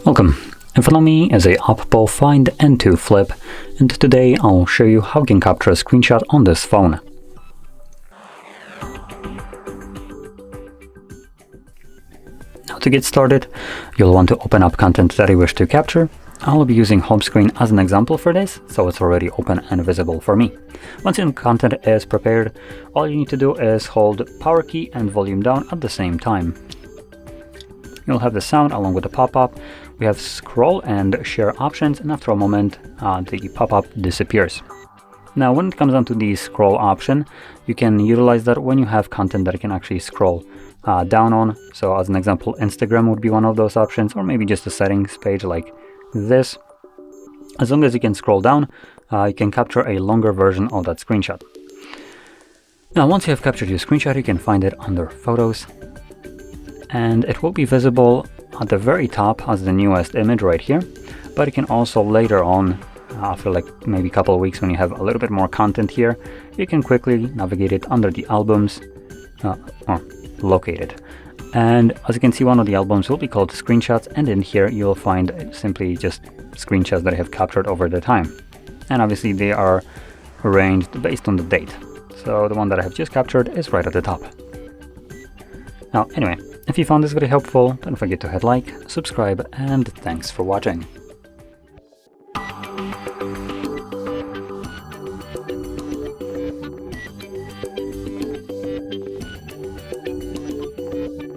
Welcome. In front of me is a OPPO Find N2 Flip, and today I'll show you how you can capture a screenshot on this phone. Now to get started, you'll want to open up content that you wish to capture. I'll be using home screen as an example for this, so it's already open and visible for me. Once your content is prepared, all you need to do is hold power key and volume down at the same time. You'll have the sound along with the pop-up. We have scroll and share options, and after a moment the pop-up disappears. Now when it comes down to the scroll option, you can utilize that when you have content that you can actually scroll down on. So as an example, Instagram would be one of those options, or maybe just a settings page like this. As long as you can scroll down, you can capture a longer version of that screenshot. Now once you have captured your screenshot, you can find it under Photos, and it will be visible at the very top as the newest image right here, but you can also later on, after like maybe a couple of weeks when you have a little bit more content here, you can quickly navigate it under the albums or locate it. And as you can see, one of the albums will be called Screenshots, and in here you'll find simply just screenshots that I have captured over the time. And obviously they are arranged based on the date. So the one that I have just captured is right at the top. Now anyway, if you found this video helpful, don't forget to hit like, subscribe, and thanks for watching.